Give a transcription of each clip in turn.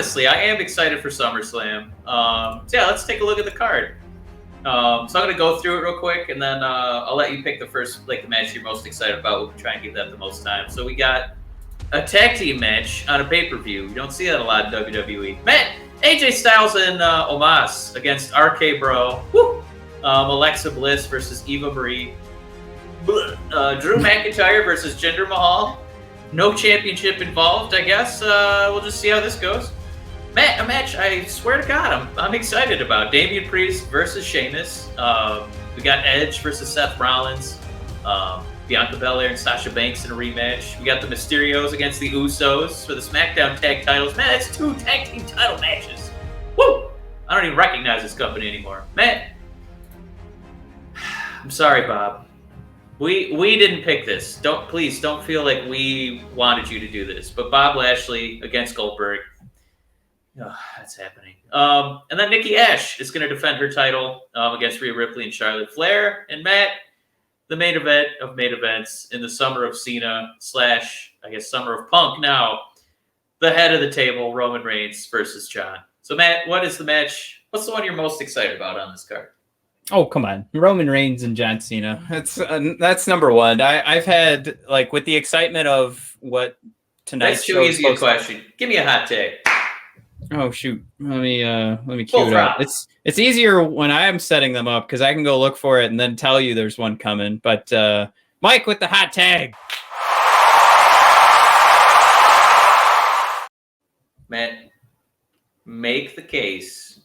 honestly, I am excited for SummerSlam. So yeah, let's take a look at the card. So I'm going to go through it real quick, and then I'll let you pick the first, the match you're most excited about. We'll try and give that the most time. So we got a tag team match on a pay-per-view. You don't see that a lot in WWE. Man, AJ Styles and Omos against RK Bro. Woo! Alexa Bliss versus Eva Marie. Drew McIntyre versus Jinder Mahal. No championship involved, I guess. We'll just see how this goes. A match I swear to God I'm excited about. Damian Priest versus Sheamus. We got Edge versus Seth Rollins. Bianca Belair and Sasha Banks in a rematch. We got the Mysterios against the Usos for the SmackDown tag titles. Man, that's 2 tag team title matches. Woo! I don't even recognize this company anymore. Man, I'm sorry, Bob. We didn't pick this. Please don't feel like we wanted you to do this. But Bob Lashley against Goldberg. Oh, that's happening. And then Nikki A.S.H is going to defend her title against Rhea Ripley and Charlotte Flair. And Matt, the main event of main events in the summer of Cena / I guess summer of Punk now, the head of the table, Roman Reigns versus John. So Matt, what is the match? What's the one you're most excited about on this card? Oh, come on. Roman Reigns and John Cena. That's number one. I've had, with the excitement of what tonight's show is. That's too easy a question. Give me a hot take. Oh shoot! Let me cue it up. It's easier when I'm setting them up because I can go look for it and then tell you there's one coming. But Mike with the hot tag. Matt, make the case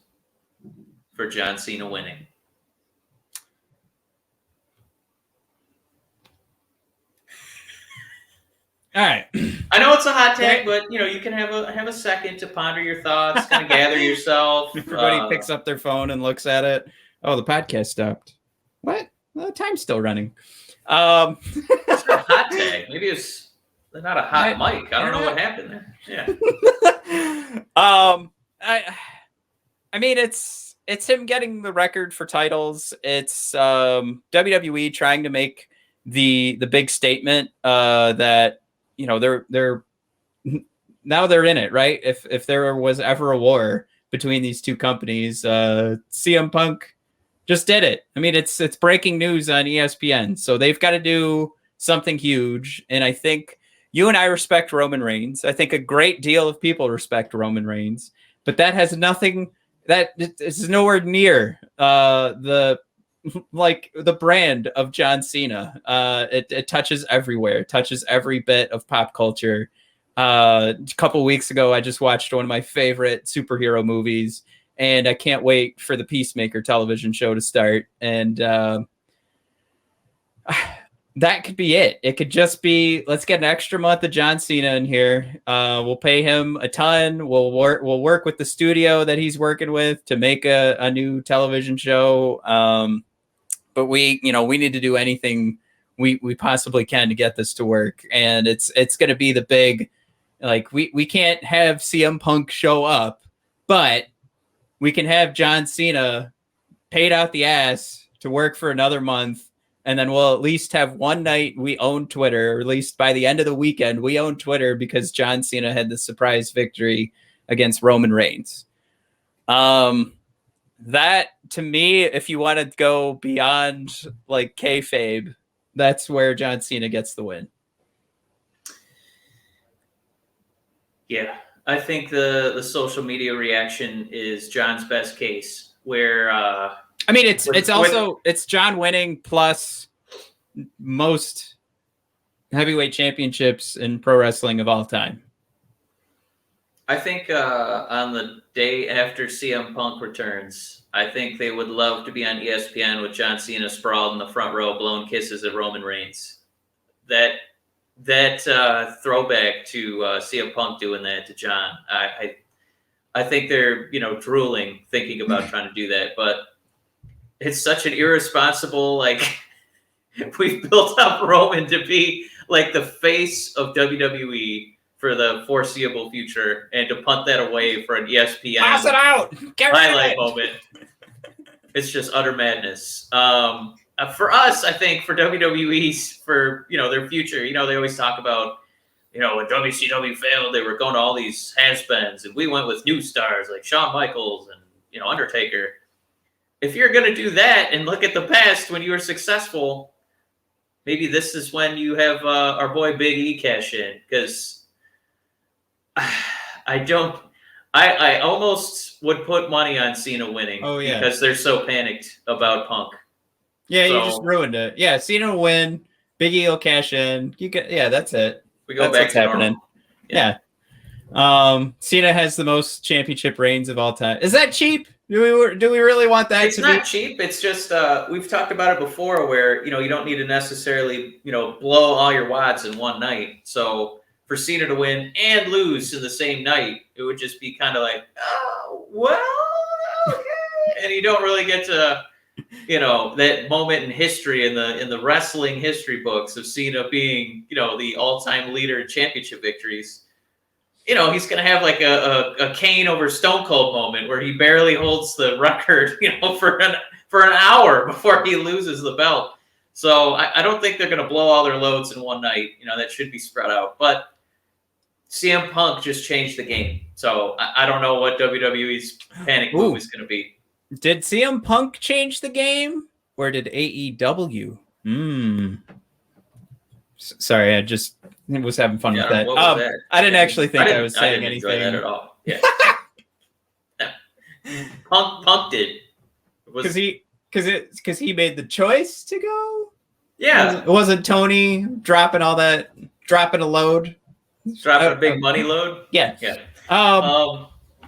for John Cena winning. All right. I know it's a hot take, but you can have a second to ponder your thoughts, kind of gather yourself. Everybody picks up their phone and looks at it. Oh, the podcast stopped. What? The time's still running. It's not a hot take. Maybe it's not a hot mic. I don't know what happened there. Yeah. I mean, it's him getting the record for titles. It's WWE trying to make the big statement that. They're now they're in it, right? If there was ever a war between these two companies, CM Punk just did it. I mean, it's breaking news on ESPN, so they've got to do something huge. And I think you and I respect Roman Reigns. I think a great deal of people respect Roman Reigns, but that has nothing. That is nowhere near the brand of John Cena. It touches everywhere. It touches every bit of pop culture. A couple of weeks ago, I just watched one of my favorite superhero movies, and I can't wait for the Peacemaker television show to start. And that could be it. It could just be, let's get an extra month of John Cena in here. We'll pay him a ton. We'll work with the studio that he's working with to make a new television show. But we need to do anything we possibly can to get this to work. And it's going to be the big, we can't have CM Punk show up, but we can have John Cena paid out the ass to work for another month. And then we'll at least have one night we own Twitter, or at least by the end of the weekend, we own Twitter because John Cena had the surprise victory against Roman Reigns. That, to me, if you want to go beyond kayfabe, that's where John Cena gets the win. Yeah, I think the social media reaction is John's best case. Where it's John winning plus most heavyweight championships in pro wrestling of all time. I think on the day after CM Punk returns, I think they would love to be on ESPN with John Cena sprawled in the front row, blowing kisses at Roman Reigns. That throwback to CM Punk doing that to John. I think they're drooling thinking about trying to do that, but it's such an irresponsible we've built up Roman to be the face of WWE for the foreseeable future, and to punt that away for an ESPN pass it out, highlight moment. It's just utter madness. For us, I think for WWE's, for their future, they always talk about when WCW failed, they were going to all these has-beens, and we went with new stars like Shawn Michaels and, Undertaker. If you're going to do that and look at the past when you were successful, maybe this is when you have our boy Big E cash in, because I almost would put money on Cena winning because they're so panicked about Punk. Yeah, you just ruined it. Yeah, Cena will win. Big E will cash in. That's it. We go back to happening. Yeah. Cena has the most championship reigns of all time. Is that cheap? Do we really want that? It's not cheap. It's just we've talked about it before, where you don't need to necessarily blow all your wads in one night. So for Cena to win and lose in the same night, it would just be kind of like, oh well, okay, and you don't really get to that moment in history in the wrestling history books of Cena being the all-time leader in championship victories. He's going to have like a Kane over Stone Cold moment where he barely holds the record, for an hour before he loses the belt. So I don't think they're going to blow all their loads in one night. That should be spread out. But CM Punk just changed the game. So I don't know what WWE's panic move is going to be. Did CM Punk change the game, or did AEW? Sorry, I just was having fun with that. I didn't actually think I was saying anything. Enjoy that at all. Yeah. Punk did. Because he made the choice to go. Yeah. It wasn't Tony dropping a load. Dropping a big money load. Yeah.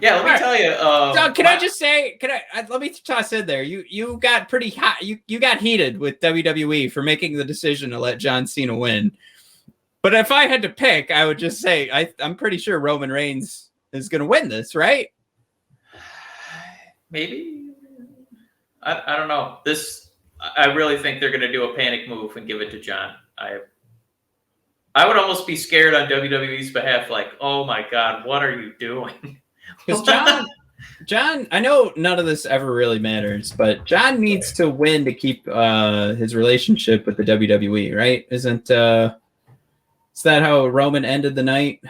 Yeah. Let me tell you. I just say? Let me toss in there. You got pretty hot. You got heated with WWE for making the decision to let John Cena win. But if I had to pick, I would just say I'm pretty sure Roman Reigns is going to win this, right? Maybe. I don't know. I really think they're going to do a panic move and give it to John. I would almost be scared on WWE's behalf, like, oh my God, what are you doing? Because John, I know none of this ever really matters, but John needs to win to keep his relationship with the WWE, right? Is that how Roman ended the night?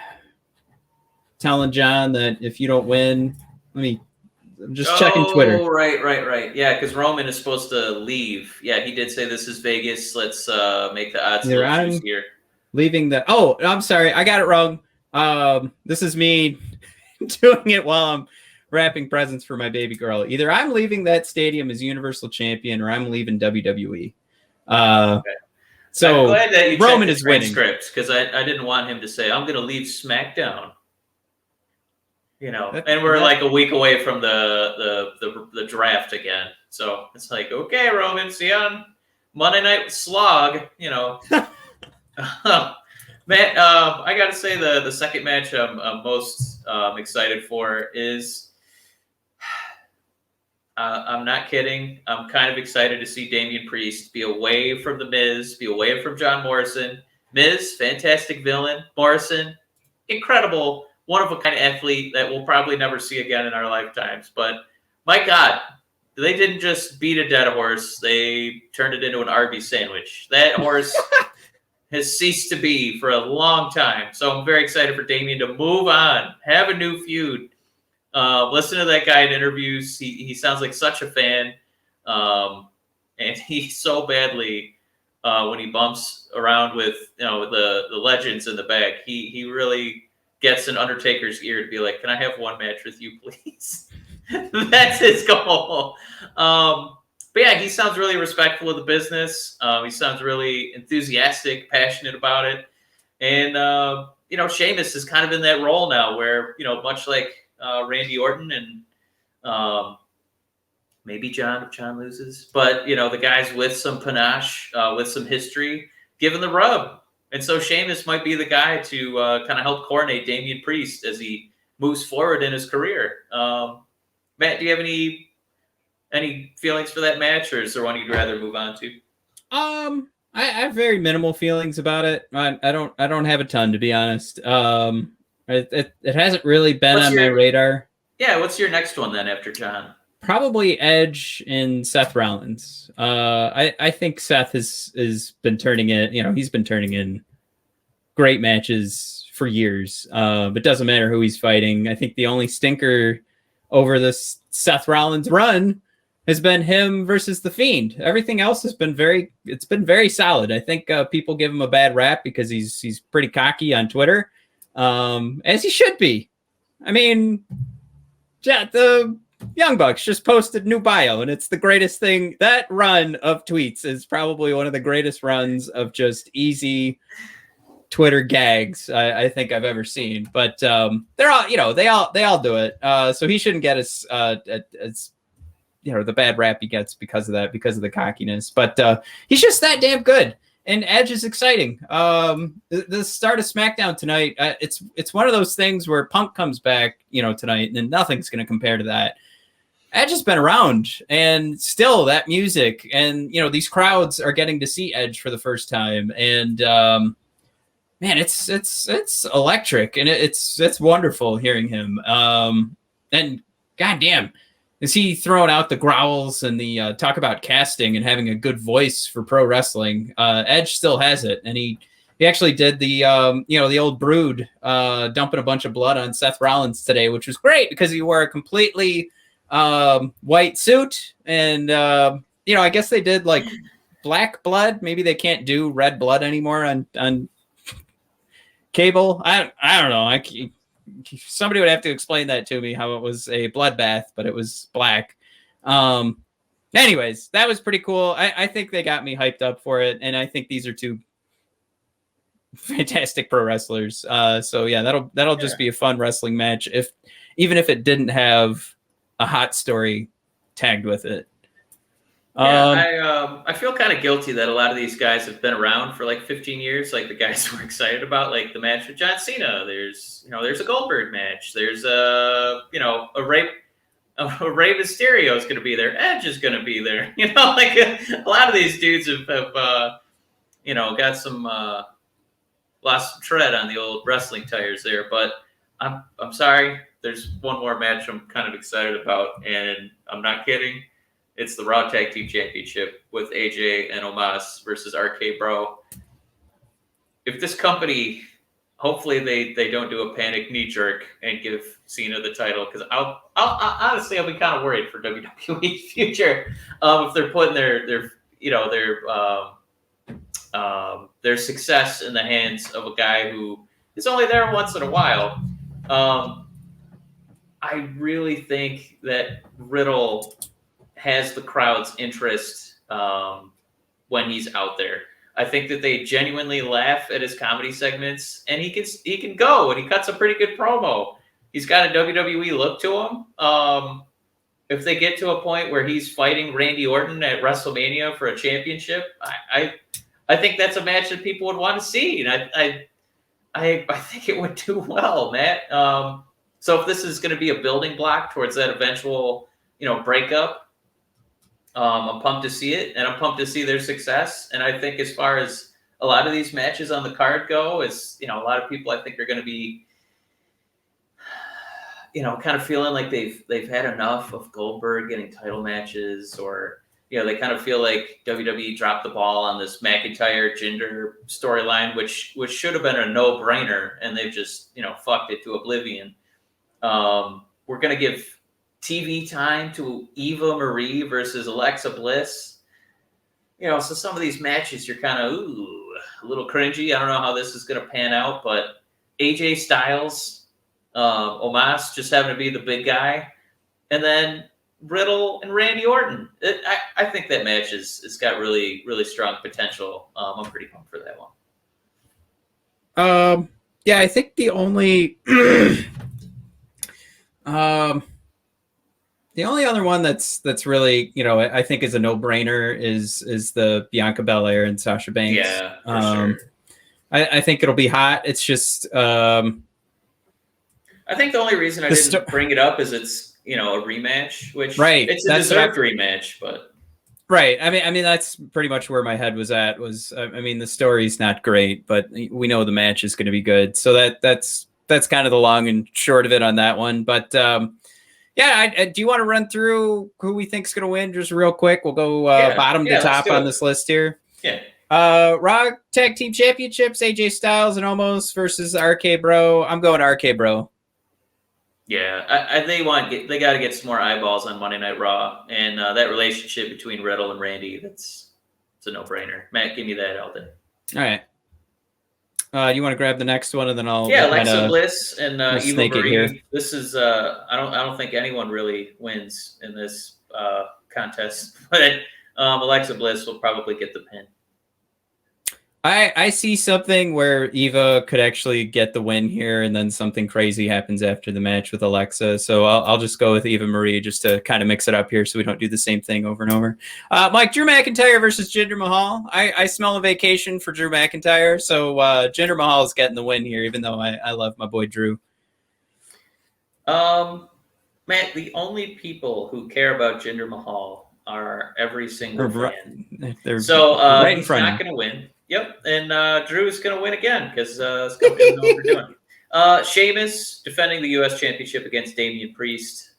Telling John that if you don't win, I'm just checking Twitter. Oh, right. Yeah, because Roman is supposed to leave. Yeah, he did say this is Vegas. Let's make the odds here. Leaving the. Oh, I'm sorry, I got it wrong. This is me doing it while I'm wrapping presents for my baby girl. Either I'm leaving that stadium as Universal Champion, or I'm leaving WWE. Okay. So I'm glad that you Roman checked is winning scripts, because I didn't want him to say I'm going to leave SmackDown. And we're like a week away from the draft again. So it's like, okay, Roman, see you on Monday Night Slog. Man, I got to say the second match I'm most excited for is, I'm not kidding, I'm kind of excited to see Damian Priest be away from The Miz, be away from John Morrison. Miz, fantastic villain. Morrison, incredible, one-of-a-kind athlete that we'll probably never see again in our lifetimes. But, my God, they didn't just beat a dead horse. They turned it into an Arby's sandwich. That horse has ceased to be for a long time. So I'm very excited for Damian to move on, have a new feud. Listen to that guy in interviews. He sounds like such a fan. And he so badly, when he bumps around with the legends in the back, he really gets an Undertaker's ear to be like, can I have one match with you, please? That's his goal. But yeah, he sounds really respectful of the business. He sounds really enthusiastic, passionate about it. And, Sheamus is kind of in that role now where, much like Randy Orton and maybe John, if John loses. But, the guys with some panache, with some history, given the rub. And so Sheamus might be the guy to kind of help coordinate Damian Priest as he moves forward in his career. Matt, do you have any feelings for that match, or is there one you'd rather move on to? I have very minimal feelings about it. I don't have a ton, to be honest. It hasn't really been on my radar. Yeah, what's your next one then after John? Probably Edge and Seth Rollins. I think Seth has been turning in. He's been turning in great matches for years. But doesn't matter who he's fighting. I think the only stinker over this Seth Rollins run has been him versus The Fiend. Everything else has been very solid. I think people give him a bad rap because he's pretty cocky on Twitter, as he should be. I mean, yeah, the Young Bucks just posted new bio, and it's the greatest thing. That run of tweets is probably one of the greatest runs of just easy Twitter gags I think I've ever seen. But they're all, they all do it. So he shouldn't get as the bad rap he gets because of that, because of the cockiness. But he's just that damn good. And Edge is exciting. The start of SmackDown tonight, it's one of those things where Punk comes back, tonight, and nothing's going to compare to that. Edge has been around, and still that music, and these crowds are getting to see Edge for the first time, and man, it's electric, and it's wonderful hearing him. And goddamn, is he throwing out the growls and the talk about casting and having a good voice for pro wrestling? Edge still has it, and he actually did the the old Brood dumping a bunch of blood on Seth Rollins today, which was great because he wore a completely white suit, and I guess they did like black blood. Maybe they can't do red blood anymore on cable. I don't know. Somebody would have to explain that to me, how it was a bloodbath, but it was black. Anyways, that was pretty cool. I think they got me hyped up for it, and I think these are two fantastic pro wrestlers. So yeah, that'll just be a fun wrestling match, even if it didn't have a hot story tagged with it. I feel kind of guilty that a lot of these guys have been around for like 15 years. Like the guys we're excited about, like the match with John Cena. There's a Goldberg match. There's a Rey Mysterio is going to be there. Edge is going to be there. Like a lot of these dudes have got some lost some tread on the old wrestling tires there. But I'm sorry. There's one more match I'm kind of excited about, and I'm not kidding. It's the Raw Tag Team Championship with AJ and Omos versus RK Bro. If this company, hopefully they don't do a panic knee jerk and give Cena the title, because I'll honestly, I'll be kind of worried for WWE's future if they're putting their success in the hands of a guy who is only there once in a while. I really think that Riddle has the crowd's interest when he's out there. I think that they genuinely laugh at his comedy segments, and he can go, and he cuts a pretty good promo. He's got a WWE look to him. If they get to a point where he's fighting Randy Orton at WrestleMania for a championship, I think that's a match that people would want to see, and I think it would do well, Matt. So if this is going to be a building block towards that eventual, breakup, I'm pumped to see it, and I'm pumped to see their success. And I think as far as a lot of these matches on the card go, a lot of people I think are going to be, kind of feeling like they've had enough of Goldberg getting title matches, or they kind of feel like WWE dropped the ball on this McIntyre Jinder storyline, which should have been a no-brainer, and they've just fucked it to oblivion. We're going to give TV time to Eva Marie versus Alexa Bliss. So some of these matches you're kind of a little cringy. I don't know how this is going to pan out, but AJ Styles, Omos just having to be the big guy, and then Riddle and Randy Orton. I think that match it's got really, really strong potential. I'm pretty pumped for that one. Yeah, I think the only the only other one that's really, I think is a no-brainer is the Bianca Belair and Sasha Banks. Yeah, for sure. I think it'll be hot. It's just I think the only reason I didn't bring it up is it's a rematch, which it's a deserved rematch, but right. I mean that's pretty much where my head was at. The story's not great, but we know the match is going to be good. So that's kind of the long and short of it on that one. But yeah, do you want to run through who we think's going to win just real quick? We'll go bottom to top on this list here. Yeah. Raw Tag Team Championships, AJ Styles and Omos versus RK Bro. I'm going RK Bro. Yeah, they got to get some more eyeballs on Monday Night Raw, and that relationship between Riddle and Randy, it's a no-brainer. Matt, give me that, Elden. All right. You want to grab the next one, and then I'll Alexa Bliss and Eva Marie. Here. This is I don't think anyone really wins in this contest, but Alexa Bliss will probably get the pin. I see something where Eva could actually get the win here, and then something crazy happens after the match with Alexa. So I'll just go with Eva Marie just to kind of mix it up here so we don't do the same thing over and over. Mike, Drew McIntyre versus Jinder Mahal. I smell a vacation for Drew McIntyre, so Jinder Mahal is getting the win here, even though I love my boy Drew. Matt, the only people who care about Jinder Mahal are every single fan. So right he's not going to win. Yep, and Drew's going to win again because it's going to be what we're doing. Sheamus defending the U.S. Championship against Damian Priest.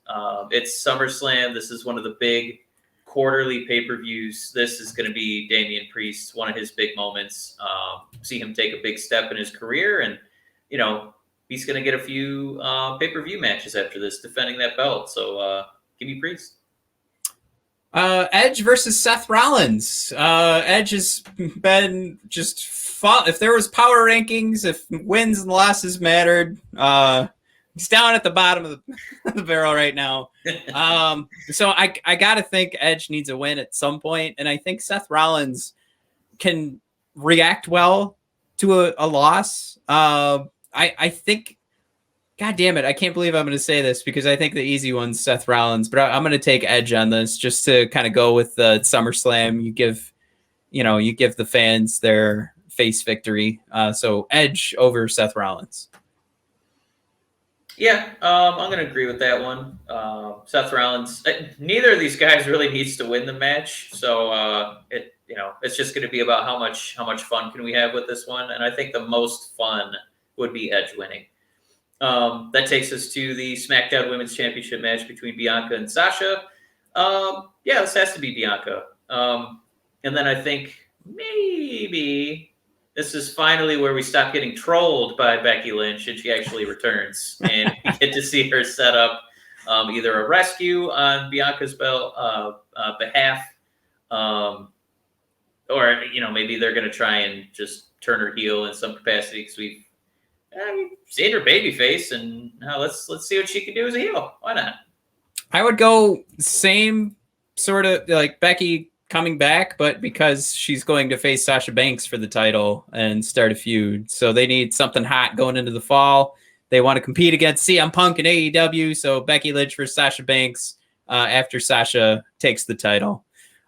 It's SummerSlam. This is one of the big quarterly pay-per-views. This is going to be Damian Priest, one of his big moments. See him take a big step in his career, and he's going to get a few pay-per-view matches after this, defending that belt. So give me Priest. Edge versus Seth Rollins. Edge has been just fun. If there was power rankings, if wins and losses mattered, he's down at the bottom of the barrel right now. So I got to think Edge needs a win at some point, and I think Seth Rollins can react well to a loss. I think, God damn it, I can't believe I'm going to say this because I think the easy one's Seth Rollins, but I'm going to take Edge on this just to kind of go with the SummerSlam. You give the fans their face victory. So Edge over Seth Rollins. Yeah, I'm going to agree with that one. Seth Rollins, neither of these guys really needs to win the match. So it's just going to be about how much fun can we have with this one. And I think the most fun would be Edge winning. That takes us to the SmackDown Women's Championship match between Bianca and Sasha. This has to be Bianca. And then I think maybe this is finally where we stop getting trolled by Becky Lynch and she actually returns. And we get to see her set up either a rescue on Bianca's behalf, or maybe they're going to try and just turn her heel in some capacity because we've seen her babyface, and let's see what she can do as a heel. Why not? I would go same sort of like Becky coming back, but because she's going to face Sasha Banks for the title and start a feud. So they need something hot going into the fall. They want to compete against CM Punk and AEW. So Becky Lynch versus Sasha Banks after Sasha takes the title.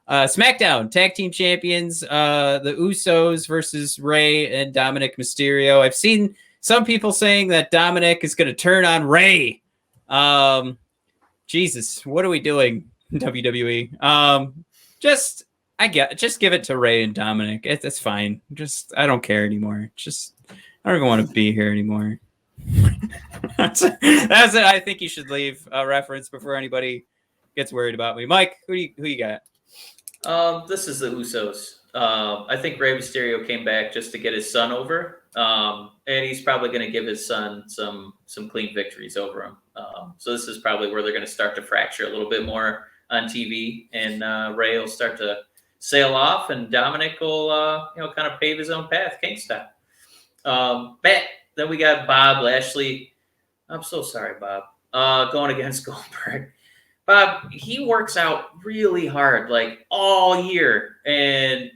SmackDown Tag Team Champions, the Usos versus Rey and Dominic Mysterio. I've seen some people saying that Dominik is going to turn on Rey. Jesus, what are we doing, WWE? Just give it to Rey and Dominik. It's fine. I don't care anymore. I don't even want to be here anymore. That's it. I think you should leave a reference before anybody gets worried about me. Mike, who you got? This is the Usos. I think Rey Mysterio came back just to get his son over. And he's probably going to give his son some clean victories over him. So this is probably where they're going to start to fracture a little bit more on TV, and Rey will start to sail off, and Dominik will kind of pave his own path, King style. Then we got Bob Lashley. I'm so sorry, Bob. Going against Goldberg. Bob, he works out really hard, like all year, and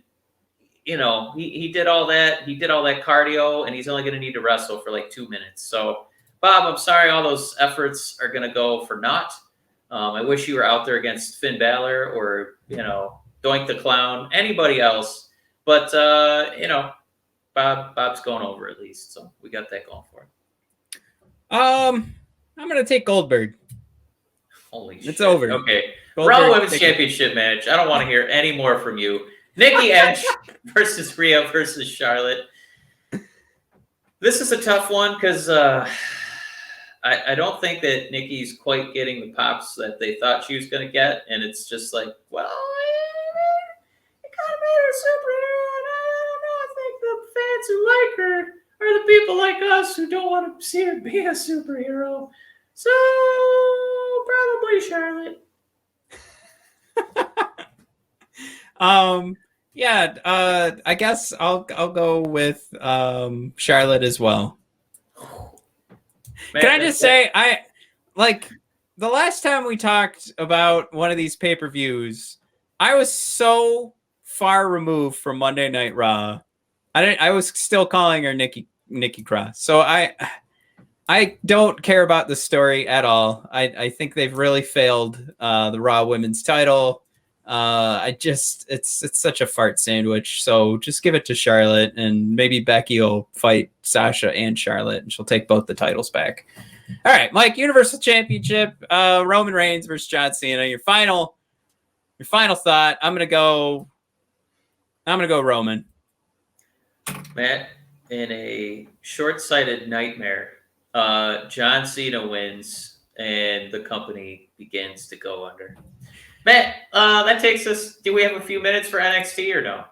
he did all that. He did all that cardio, and he's only going to need to wrestle for like 2 minutes. So, Bob, I'm sorry, all those efforts are going to go for naught. I wish you were out there against Finn Balor or Doink the Clown, anybody else. But Bob's going over at least, so we got that going for him. I'm going to take Goldberg. Holy shit! It's over. Okay, Raw Women's Championship match. I don't want to hear any more from you. Nikki Ash versus Rhea versus Charlotte. This is a tough one because I don't think that Nikki's quite getting the pops that they thought she was going to get. And it's just like, well, it kind of made her superhero. fans who like her are the people like us who don't want to see her be a superhero. So probably Charlotte. I guess I'll go with Charlotte as well. Man, Can I just say, I like the last time we talked about one of these pay-per-views, I was so far removed from Monday Night Raw. I was still calling her Nikki Cross. So I don't care about the story at all. I think they've really failed the Raw Women's title. It's such a fart sandwich. So just give it to Charlotte, and maybe Becky will fight Sasha and Charlotte, and she'll take both the titles back. All right, Mike, Universal Championship, Roman Reigns versus John Cena. Your final thought. I'm gonna go Roman. Matt, in a short-sighted nightmare, John Cena wins and the company begins to go under. Matt, that takes us. Do we have a few minutes for NXT or no?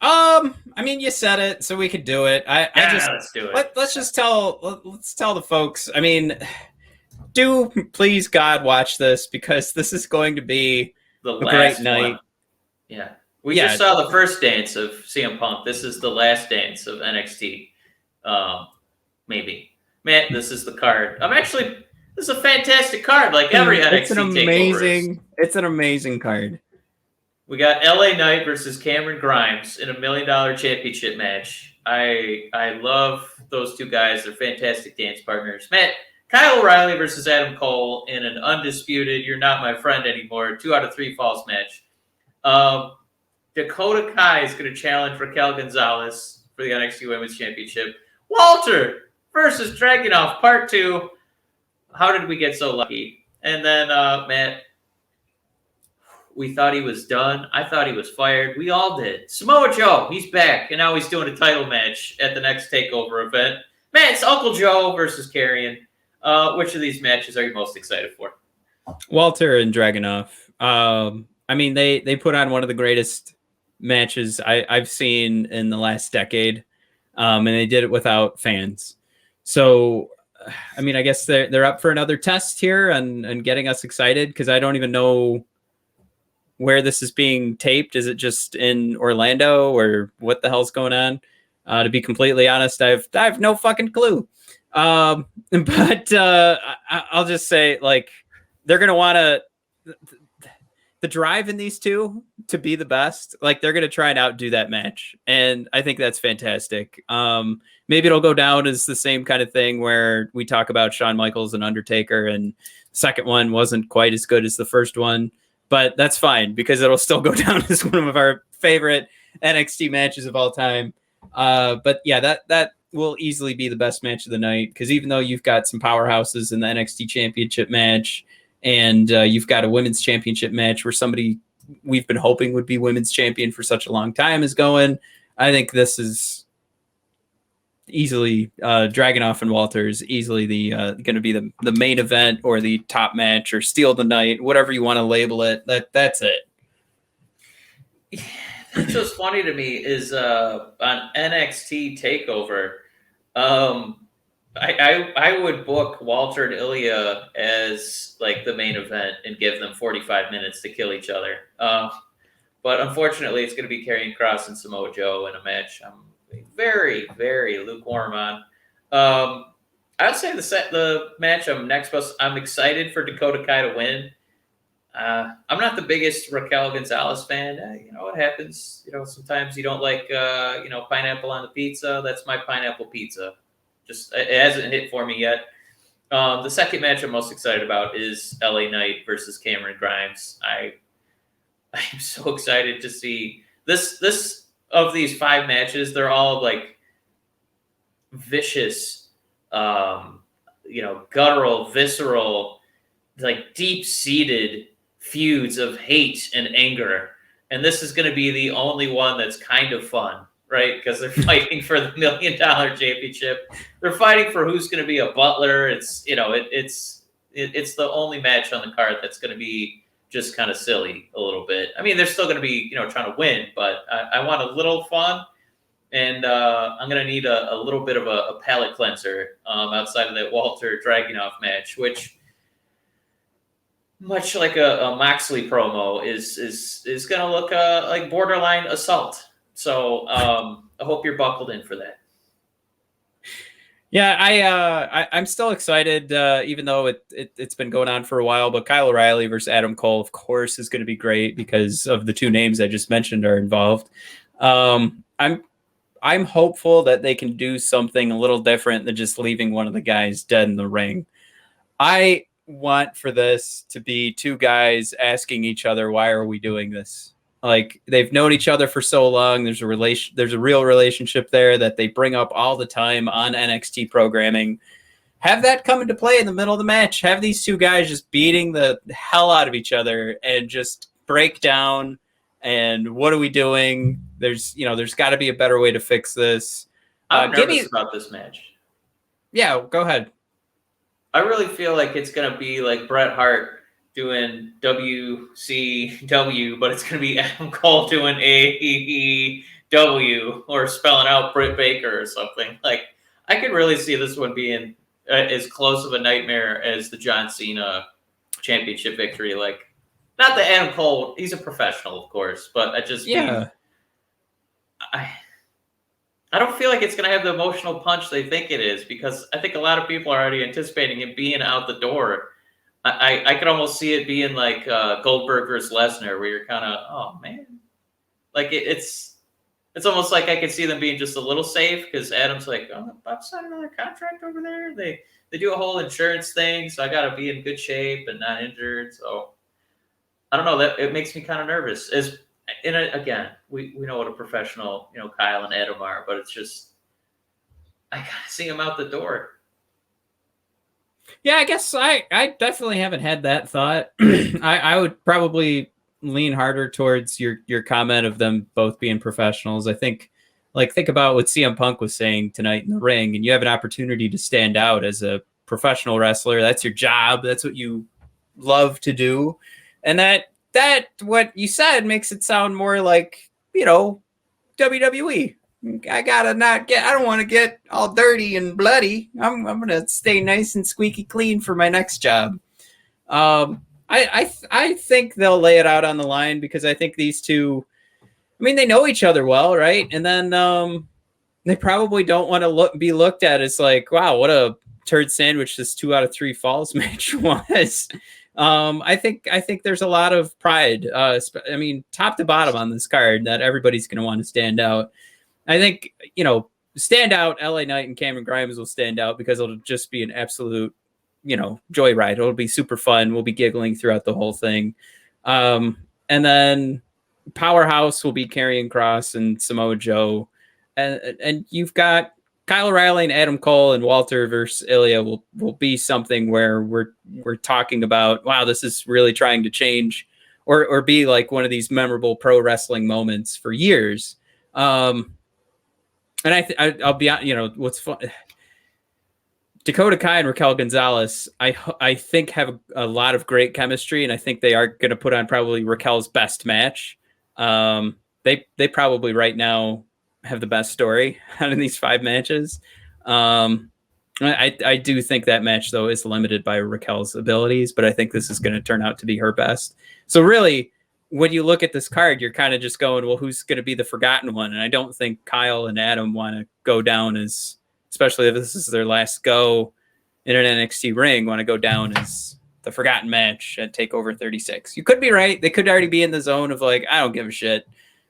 I mean, you said it, so we could do it. Let's do it. Let's tell the folks. I mean, do please God watch this, because this is going to be a great night. Yeah. We just saw the first dance of CM Punk. This is the last dance of NXT. Maybe. Matt, this is the card. This is a fantastic card, like every NXT takeover. It's an amazing card. We got LA Knight versus Cameron Grimes in a $1 million championship match. I love those two guys. They're fantastic dance partners. Matt, Kyle O'Reilly versus Adam Cole in an undisputed, you're not my friend anymore, 2 out of 3 falls match. Dakota Kai is going to challenge Raquel Gonzalez for the NXT Women's Championship. Walter versus Dragunov, Part 2. How did we get so lucky? And then, Matt, we thought he was done. I thought he was fired. We all did. Samoa Joe, he's back, and now he's doing a title match at the next TakeOver event. Matt, it's Uncle Joe versus Karrion. Which of these matches are you most excited for? Walter and Dragunov. I mean, they put on one of the greatest matches I've seen in the last decade, and they did it without fans. So, I mean, I guess they're up for another test here and getting us excited, because I don't even know where this is being taped. Is it just in Orlando, or what the hell's going on? To be completely honest, I have no fucking clue. I'll just say, like, they're gonna want to the drive in these two to be the best. Like, they're gonna try and outdo that match, and I think that's fantastic. Maybe it'll go down as the same kind of thing where we talk about Shawn Michaels and Undertaker, and the second one wasn't quite as good as the first one. But that's fine, because it'll still go down as one of our favorite NXT matches of all time. But yeah, that will easily be the best match of the night, because even though you've got some powerhouses in the NXT Championship match, and you've got a Women's Championship match where somebody we've been hoping would be Women's Champion for such a long time is going, I think this is easily Dragunov and Walter is easily the going to be the main event, or the top match, or steal the night, whatever you want to label it. That's it. What's just funny to me is on NXT TakeOver, I would book Walter and Ilia as like the main event and give them 45 minutes to kill each other. But unfortunately, it's going to be Karrion Kross and Samoa Joe in a match I'm very, very lukewarm on. I'd say the match I'm excited for Dakota Kai to win. I'm not the biggest Raquel Gonzalez fan. You know what happens. You know, sometimes you don't like pineapple on the pizza. That's my pineapple pizza. Just it hasn't hit for me yet. The second match I'm most excited about is LA Knight versus Cameron Grimes. I'm so excited to see this. Of these 5 matches, they're all like vicious, guttural, visceral, like deep-seated feuds of hate and anger. And this is going to be the only one that's kind of fun, right? Because they're fighting for the $1 million championship. They're fighting for who's going to be a butler. It's the only match on the card that's going to be just kind of silly a little bit. I mean, they're still going to be, trying to win, but I want a little fun. And I'm going to need a little bit of a palate cleanser outside of that Walter Dragunov match, which, much like a Moxley promo, is going to look like borderline assault. So I hope you're buckled in for that. Yeah, I'm still excited, even though it's been going on for a while. But Kyle O'Reilly versus Adam Cole, of course, is going to be great because of the two names I just mentioned are involved. I'm hopeful that they can do something a little different than just leaving one of the guys dead in the ring. I want for this to be two guys asking each other, why are we doing this? Like, they've known each other for so long. There's a real relationship there that they bring up all the time on NXT programming. Have that come into play in the middle of the match. Have these two guys just beating the hell out of each other and just break down. And what are we doing? There's got to be a better way to fix this. I'm nervous about this match. Yeah, go ahead. I really feel like it's going to be like Bret Hart doing WCW, but it's going to be Adam Cole doing AEW or spelling out Britt Baker or something. Like, I could really see this one being as close of a nightmare as the John Cena championship victory. Like, not that Adam Cole, he's a professional, of course, but I don't feel like it's going to have the emotional punch they think it is, because I think a lot of people are already anticipating him being out the door. I could almost see it being like Goldberg versus Lesnar, where you're kind of, oh man, like it's almost like I could see them being just a little safe because Adam's like, oh, I'm about to sign another contract over there. They do a whole insurance thing, so I got to be in good shape and not injured. So I don't know, that it makes me kind of nervous. Again, we know what a professional, Kyle and Adam are, but it's just, I gotta see him out the door. Yeah, I guess I definitely haven't had that thought. I would probably lean harder towards your comment of them both being professionals. I think about what CM Punk was saying tonight in the ring, and you have an opportunity to stand out as a professional wrestler. That's your job. That's what you love to do. And that what you said makes it sound more like, WWE. I don't want to get all dirty and bloody. I'm going to stay nice and squeaky clean for my next job. I think they'll lay it out on the line because I think these two, they know each other well, right? And then they probably don't want to be looked at as like, wow, what a turd sandwich this 2 out of 3 falls match was. I think there's a lot of pride, top to bottom on this card, that everybody's going to want to stand out. I think, stand out, LA Knight and Cameron Grimes will stand out because it'll just be an absolute, joyride. It'll be super fun. We'll be giggling throughout the whole thing. And then Powerhouse will be Karrion Kross and Samoa Joe. And you've got Kyle O'Reilly and Adam Cole and Walter versus Ilia will be something where we're talking about, wow, this is really trying to change or be like one of these memorable pro wrestling moments for years. And I'll be, what's fun. Dakota Kai and Raquel Gonzalez, I think have a lot of great chemistry, and I think they are going to put on probably Raquel's best match. They probably right now have the best story out of these 5 matches. I do think that match though is limited by Raquel's abilities, but I think this is going to turn out to be her best. So really, when you look at this card, you're kind of just going, well, who's going to be the forgotten one? And I don't think Kyle and Adam want to go down as, especially if this is their last go in an NXT ring, want to go down as the forgotten match at TakeOver 36. You could be right. They could already be in the zone of like, I don't give a shit.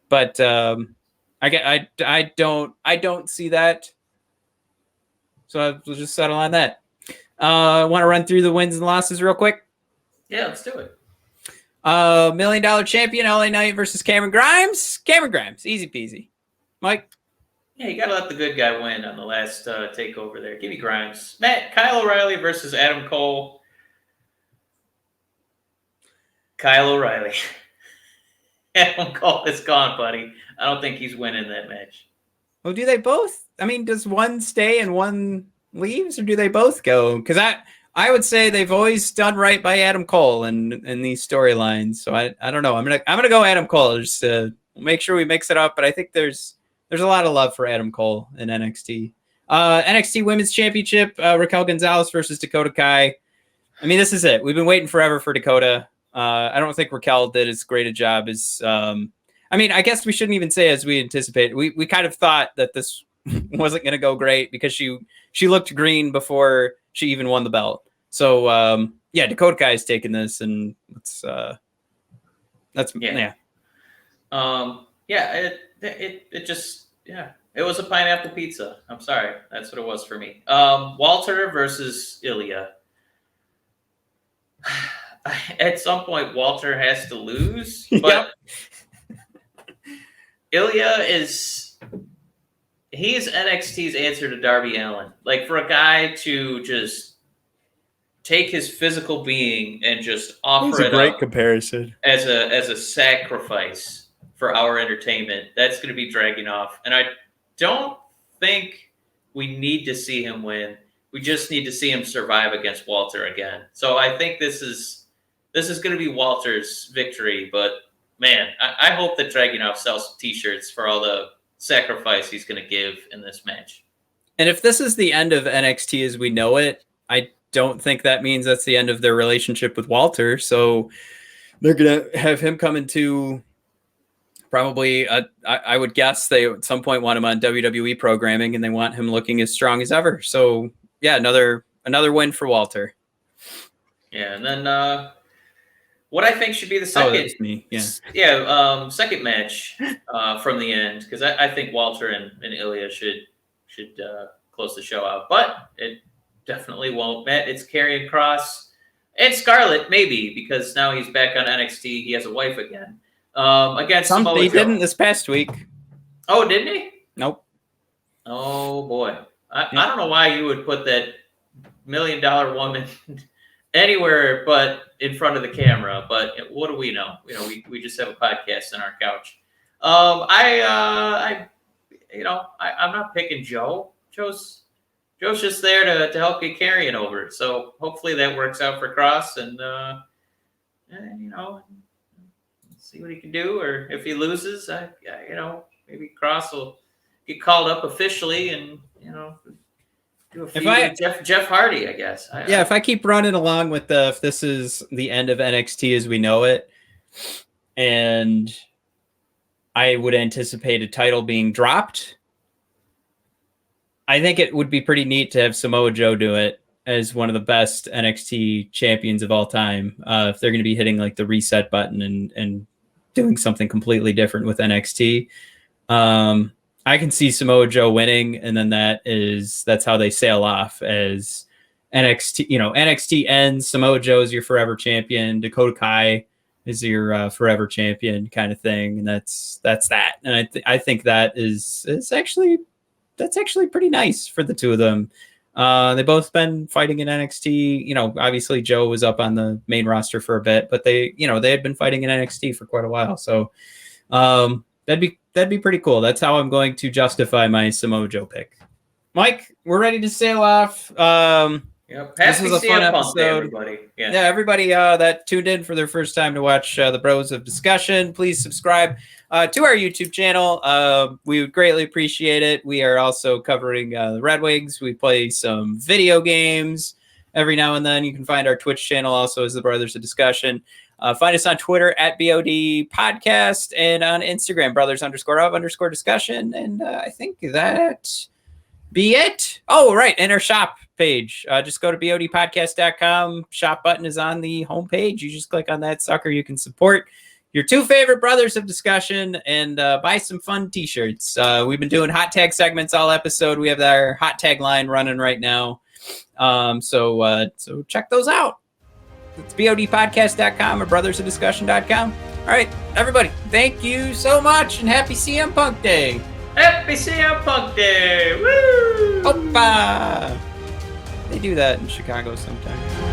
But I don't see that. So we'll just settle on that. Want to run through the wins and losses real quick? Yeah, let's do it. $1 million champion, LA Knight versus Cameron Grimes. Cameron Grimes, easy peasy. Mike? Yeah, you got to let the good guy win on the last takeover there. Give me Grimes. Kyle O'Reilly versus Adam Cole. Kyle O'Reilly. Adam Cole is gone, buddy. I don't think he's winning that match. Well, do they both? Does one stay and one leaves, or do they both go? Because I would say they've always done right by Adam Cole in these storylines. So I don't know. I'm gonna go Adam Cole just to make sure we mix it up. But I think there's there's a lot of love for Adam Cole in NXT. NXT Women's Championship, Raquel Gonzalez versus Dakota Kai. I mean, this is it. We've been waiting forever for Dakota. I don't think Raquel did as great a job as. I mean, I guess we shouldn't even say as we anticipated. We kind of thought that this wasn't going to go great because she looked green before she even won the belt. So yeah, Dakota Kai has taken this, and that's yeah. It just it was a pineapple pizza. I'm sorry, that's what it was for me. Walter versus Ilia. At some point, Walter has to lose, but Ilia he's NXT's answer to Darby Allin. Like, for a guy to just take his physical being and just offer it up comparison as a sacrifice for our entertainment, that's going to be Dragunov. And I don't think we need to see him win. We just need to see him survive against Walter again. So I think this is going to be Walter's victory. But man, I hope that Dragunov sells some T-shirts for all the sacrifice he's going to give in this match. And if this is the end of NXT as we know it, I don't think that means that's the end of their relationship with Walter. So they're going to have him come into probably, I would guess they at some point want him on WWE programming, and they want him looking as strong as ever. So yeah, another win for Walter. Yeah, and then what I think should be the second, second match from the end, because I think Walter and Ilia should close the show out, but it definitely won't. It's Karrion Kross and Scarlett, maybe, because now he's back on NXT. He has a wife again. Against Samoa Joe. He didn't this past week. Oh, didn't he? Nope. Oh boy, I don't know why you would put that $1 million woman anywhere but in front of the camera. But what do we know? We just have a podcast on our couch. I'm not picking Joe. Joe's just there to help get Karrion over. So hopefully that works out for Kross, and see what he can do. Or if he loses, maybe Kross will get called up officially, and do a feud with Jeff Hardy, I guess. If I keep running along with if this is the end of NXT as we know it, and I would anticipate a title being dropped, I think it would be pretty neat to have Samoa Joe do it as one of the best NXT champions of all time. If they're going to be hitting like the reset button and doing something completely different with NXT. I can see Samoa Joe winning, and then that's how they sail off as NXT. NXT ends, Samoa Joe is your forever champion, Dakota Kai is your forever champion kind of thing, and that's that. And I think that's actually pretty nice for the two of them. They both been fighting in NXT. Obviously Joe was up on the main roster for a bit, but they had been fighting in NXT for quite a while. So that'd be pretty cool. That's how I'm going to justify my Samoa Joe pick. Mike, we're ready to sail off. This was a fun episode. Everybody. Everybody that tuned in for their first time to watch the Bros of Discussion, please subscribe to our YouTube channel. We would greatly appreciate it. We are also covering the Red Wings. We play some video games every now and then. You can find our Twitch channel also as the Brothers of Discussion. Find us on Twitter at BOD Podcast, and on Instagram, brothers_of_discussion. And I think that be it. Oh, right. And our shop page. Just go to bodpodcast.com. Shop button is on the homepage. You just click on that sucker. You can support your two favorite Brothers of Discussion and buy some fun T-shirts. We've been doing hot tag segments all episode. We have our hot tag line running right now. So check those out. It's bodpodcast.com or brothersofdiscussion.com. All right, everybody, thank you so much, and happy CM Punk Day. Happy CM Punk Day. Woo! Opa! They do that in Chicago sometimes.